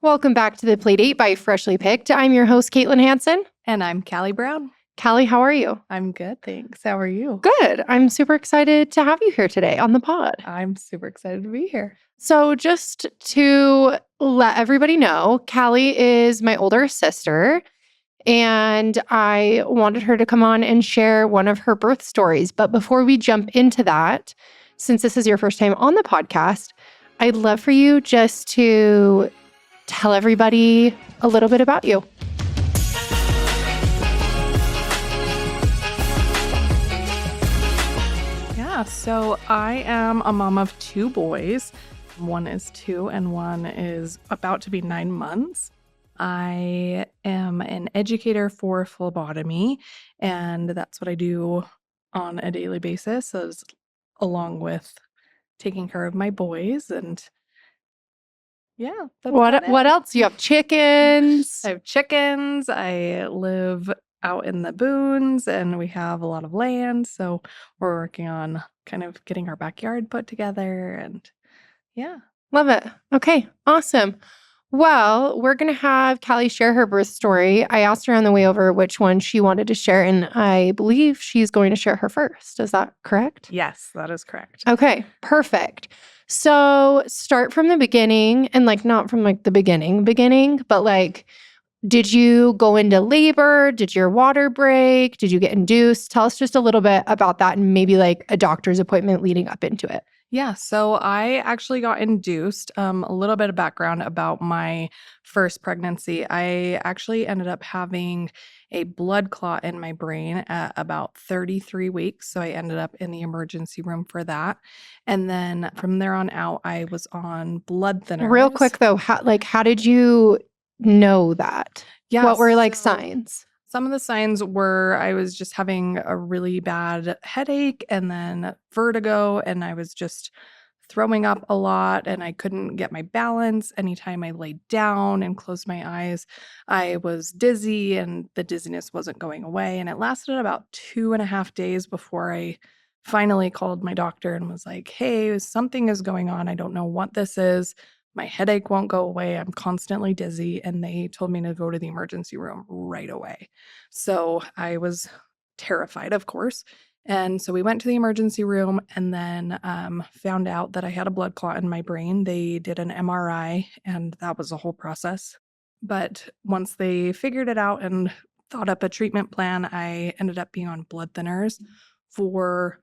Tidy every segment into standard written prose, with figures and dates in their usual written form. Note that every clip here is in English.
Welcome back to the Playdate by Freshly Picked. I'm your host, Kaitlin Hansen. And I'm Kallie Brown. Kallie, how are you? I'm good, thanks. How are you? Good. I'm super excited to have you here today on the pod. I'm super excited to be here. So just to let everybody know, Kallie is my older sister, and I wanted her to come on and share one of her birth stories. But before we jump into that, since this is your first time on the podcast, I'd love for you just to tell everybody a little bit about you. Yeah, so I am a mom of two boys. One is 2 and one is about to be 9 months. I am an educator for phlebotomy, and that's what I do on a daily basis, along with taking care of my boys. And yeah, that's What else? You have chickens. I have chickens. I live out in the boons and we have a lot of land. So we're working on kind of getting our backyard put together and yeah. Love it. Okay, awesome. Well, we're going to have Kallie share her birth story. I asked her on the way over which one she wanted to share, and I believe she's going to share her first. Is that correct? Yes, that is correct. Okay, perfect. So start from the beginning, and not from the beginning, but did you go into labor? Did your water break? Did you get induced? Tell us just a little bit about that and maybe a doctor's appointment leading up into it. Yeah, so I actually got induced. A little bit of background about my first pregnancy. I actually ended up having a blood clot in my brain at about 33 weeks. So I ended up in the emergency room for that. And then from there on out, I was on blood thinners. Real quick though, how did you know that? Yeah, what were signs? Some of the signs were I was just having a really bad headache and then vertigo, and I was just throwing up a lot and I couldn't get my balance. Anytime I laid down and closed my eyes, I was dizzy and the dizziness wasn't going away. And it lasted about 2.5 days before I finally called my doctor and was like, hey, something is going on. I don't know what this is. My headache won't go away. I'm constantly dizzy. And they told me to go to the emergency room right away. So I was terrified, of course. And so we went to the emergency room and then found out that I had a blood clot in my brain. They did an MRI and that was a whole process. But once they figured it out and thought up a treatment plan, I ended up being on blood thinners for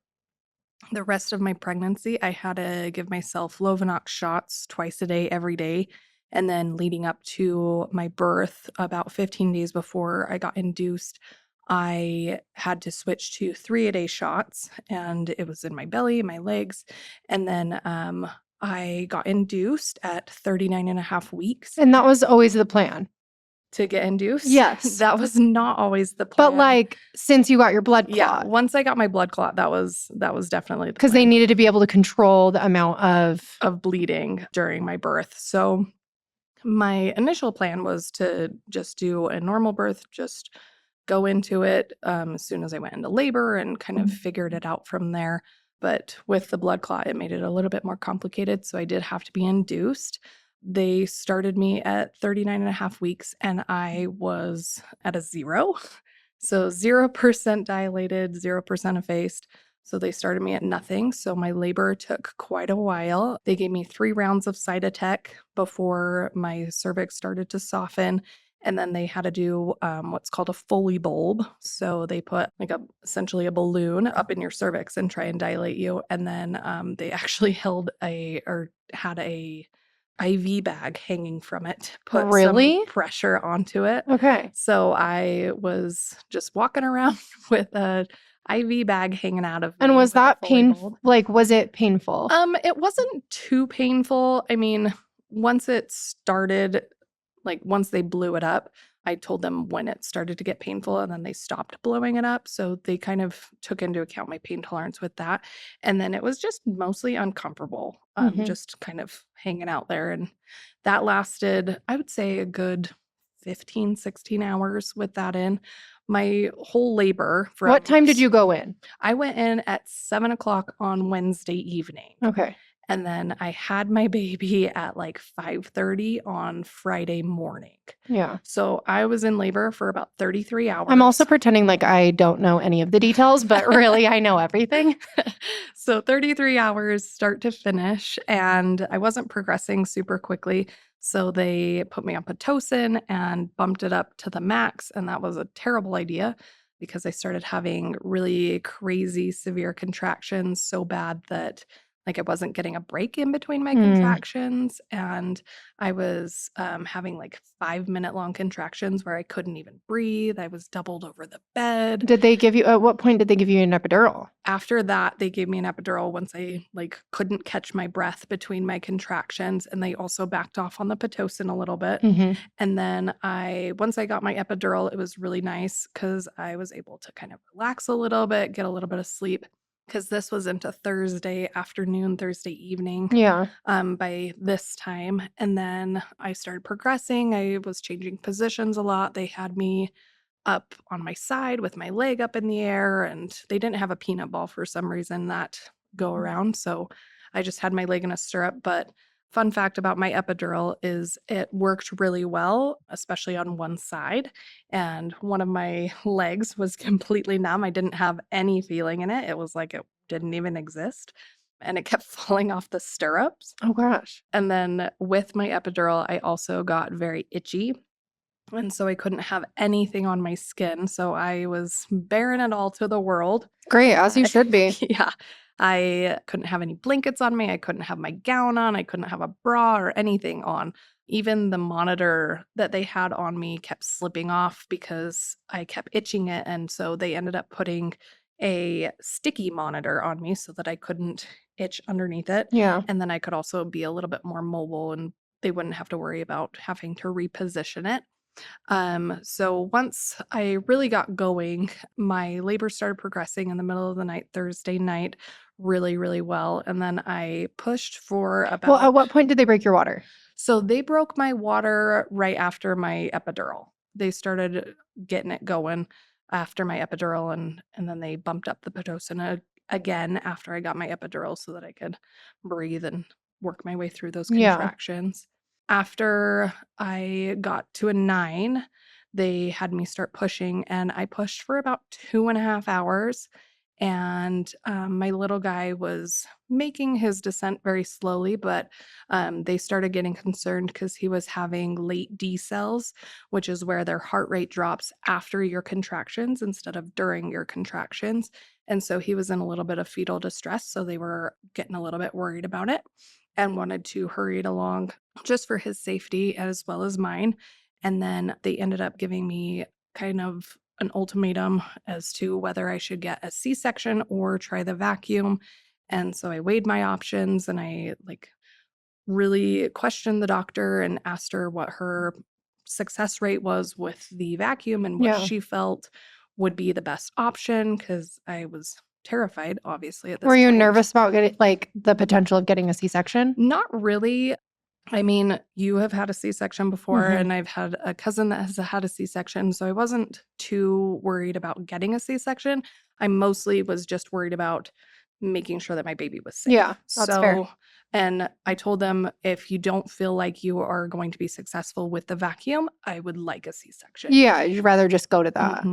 the rest of my pregnancy. I had to give myself Lovenox shots twice a day, every day. And then leading up to my birth, about 15 days before I got induced, I had to switch to 3-a-day shots. And it was in my belly, my legs. And then I got induced at 39.5 weeks. And that was always the plan? To get induced? Yes. That was not always the plan. But since you got your blood clot. Yeah, once I got my blood clot, that was definitely the plan. Because they needed to be able to control the amount of bleeding during my birth. So my initial plan was to just do a normal birth, just go into it as soon as I went into labor and kind of figured it out from there. But with the blood clot, it made it a little bit more complicated. So I did have to be induced. They started me at 39.5 weeks and I was at a 0. So 0% dilated, 0% effaced. So they started me at nothing. So my labor took quite a while. They gave me 3 rounds of Cytotec before my cervix started to soften. And then they had to do what's called a Foley bulb. So they put essentially a balloon up in your cervix and try and dilate you. And then they actually had a IV bag hanging from it, put some pressure onto it. Okay. So I was just walking around with a IV bag hanging out of me. And was that painful? Was it painful? It wasn't too painful. I mean, once it started, once they blew it up, I told them when it started to get painful and then they stopped blowing it up. So they kind of took into account my pain tolerance with that. And then it was just mostly uncomfortable, just kind of hanging out there. And that lasted, I would say, a good 15, 16 hours with that in. My whole labor. What time did you go in? I went in at 7 o'clock on Wednesday evening. Okay. And then I had my baby at like 5:30 on Friday morning. Yeah. So I was in labor for about 33 hours. I'm also pretending like I don't know any of the details, but really I know everything. So 33 hours start to finish, and I wasn't progressing super quickly. So they put me on Pitocin and bumped it up to the max. And that was a terrible idea because I started having really crazy, severe contractions so bad that like I wasn't getting a break in between my contractions. And I was having like 5-minute long contractions where I couldn't even breathe. I was doubled over the bed. Did they give you, at what point did they give you an epidural? After that, they gave me an epidural once I like couldn't catch my breath between my contractions, and they also backed off on the Pitocin a little bit. And then once I got my epidural, it was really nice because I was able to kind of relax a little bit, get a little bit of sleep. Because this was into Thursday afternoon, Thursday evening Yeah. by this time. And then I started progressing. I was changing positions a lot. They had me up on my side with my leg up in the air, and they didn't have a peanut ball for some reason that go around. So I just had my leg in a stirrup. But fun fact about my epidural is it worked really well, especially on one side. And one of my legs was completely numb. I didn't have any feeling in it. It was like it didn't even exist. And it kept falling off the stirrups. Oh gosh. And then with my epidural, I also got very itchy. And so I couldn't have anything on my skin. So I was bearing it all to the world. Great, as you should be. Yeah. I couldn't have any blankets on me. I couldn't have my gown on. I couldn't have a bra or anything on. Even the monitor that they had on me kept slipping off because I kept itching it. And so they ended up putting a sticky monitor on me so that I couldn't itch underneath it. Yeah. And then I could also be a little bit more mobile and they wouldn't have to worry about having to reposition it. So once I really got going, my labor started progressing in the middle of the night, Thursday night, really, really well. And then I pushed for about. Well, at what point did they break your water? So they broke my water right after my epidural. They started getting it going after my epidural, and then they bumped up the Pitocin again after I got my epidural so that I could breathe and work my way through those Yeah. contractions. After I got to a 9, they had me start pushing, and I pushed for about 2.5 hours. And my little guy was making his descent very slowly, but they started getting concerned because he was having late D cells, which is where their heart rate drops after your contractions instead of during your contractions. And so he was in a little bit of fetal distress. So they were getting a little bit worried about it and wanted to hurry it along just for his safety as well as mine. And then they ended up giving me kind of an ultimatum as to whether I should get a C-section or try the vacuum. And so I weighed my options and I really questioned the doctor and asked her what her success rate was with the vacuum and what Yeah. she felt would be the best option because I was terrified, obviously, at this Were you point. nervous about getting the potential of getting a C-section? Not really. I mean, you have had a C-section before, and I've had a cousin that has had a C-section, so I wasn't too worried about getting a C-section. I mostly was just worried about making sure that my baby was safe. Yeah, that's fair. And I told them, if you don't feel like you are going to be successful with the vacuum, I would like a C-section. Yeah, you'd rather just go to that.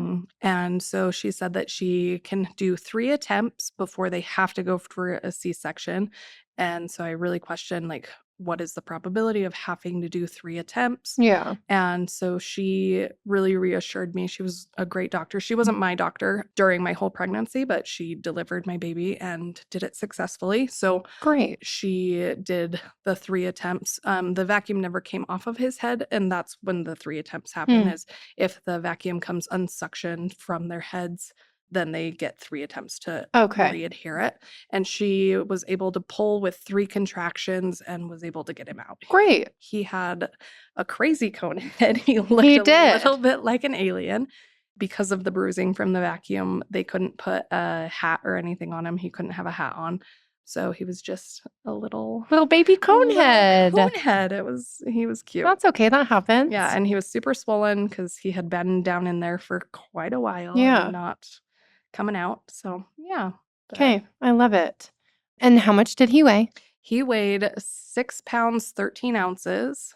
And so she said that she can do 3 attempts before they have to go for a C-section. And so I really questioned, what is the probability of having to do 3 attempts? Yeah. And so she really reassured me. She was a great doctor. She wasn't my doctor during my whole pregnancy, but she delivered my baby and did it successfully. So Great. she did the 3 attempts. The vacuum never came off of his head, and that's when the 3 attempts happen, is if the vacuum comes unsuctioned from their heads, then they get 3 attempts to re-adhere it. And she was able to pull with 3 contractions and was able to get him out. Great. He had a crazy cone head. He looked a little bit like an alien. Because of the bruising from the vacuum, they couldn't put a hat or anything on him. He couldn't have a hat on. So he was just a little baby cone head. He was cute. That's okay. That happens. Yeah, and he was super swollen because he had been down in there for quite a while. Yeah. And not coming out. So yeah. Okay. I love it. And how much did he weigh? He weighed 6 pounds, 13 ounces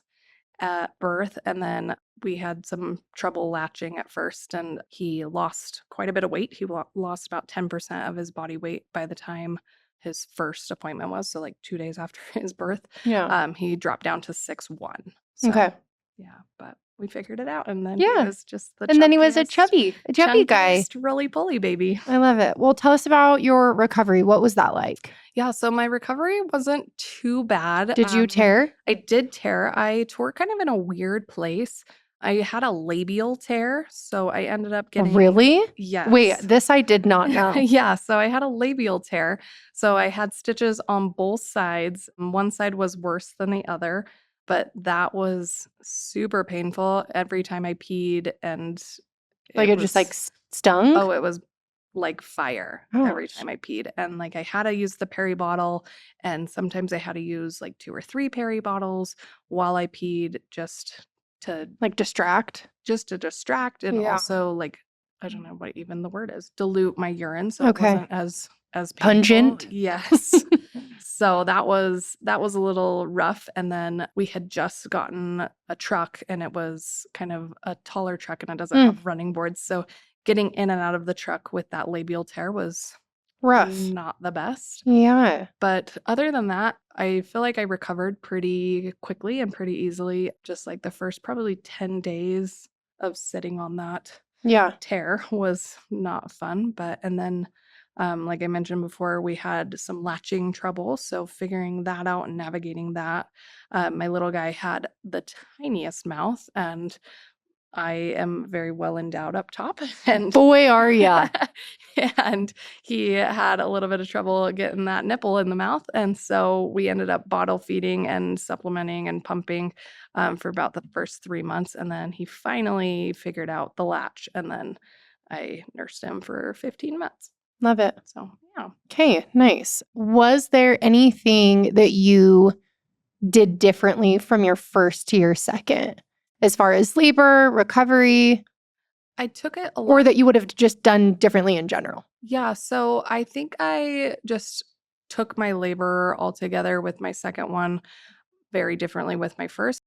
at birth, and then we had some trouble latching at first, and he lost quite a bit of weight. He lost about 10% of his body weight by the time his first appointment was, so like 2 days after his birth. Yeah. He dropped down to 6'1". So, Okay. yeah, but we figured it out, and then Yeah. he was just the And then he was a chubby guy. roly-poly baby. I love it. Well, tell us about your recovery. What was that like? Yeah, so my recovery wasn't too bad. Did you tear? I did tear. I tore kind of in a weird place. I had a labial tear, so I ended up getting Really? Yes. Wait, this I did not know. Yeah, so I had a labial tear. So I had stitches on both sides. One side was worse than the other, but that was super painful every time I peed, and Like it just like stung? oh, it was like fire every Gosh. time I peed. And like I had to use the peri bottle, and sometimes I had to use like 2 or 3 peri bottles while I peed just to Like distract? distract, and Yeah. also like I don't know what even the word is, dilute my urine so it Okay. wasn't as painful. Pungent? Yes. So that was a little rough, and then we had just gotten a truck, and it was kind of a taller truck, and it doesn't have running boards. So getting in and out of the truck with that labial tear was Rough. not the best. Yeah. But other than that, I feel like I recovered pretty quickly and pretty easily. Just like the first probably 10 days of sitting on that Yeah. tear was not fun. And then, like I mentioned before, we had some latching trouble. So figuring that out and navigating that. My little guy had the tiniest mouth, and I am very well endowed up top. And Boy, are ya. and he had a little bit of trouble getting that nipple in the mouth. And so we ended up bottle feeding and supplementing and pumping for about the first 3 months. And then he finally figured out the latch. And then I nursed him for 15 months. Love it. So, yeah. Okay, nice. Was there anything that you did differently from your first to your second as far as labor, recovery, I took it a lot. or that you would have just done differently in general? Yeah, so I think I just took my labor altogether with my second one very differently with my first.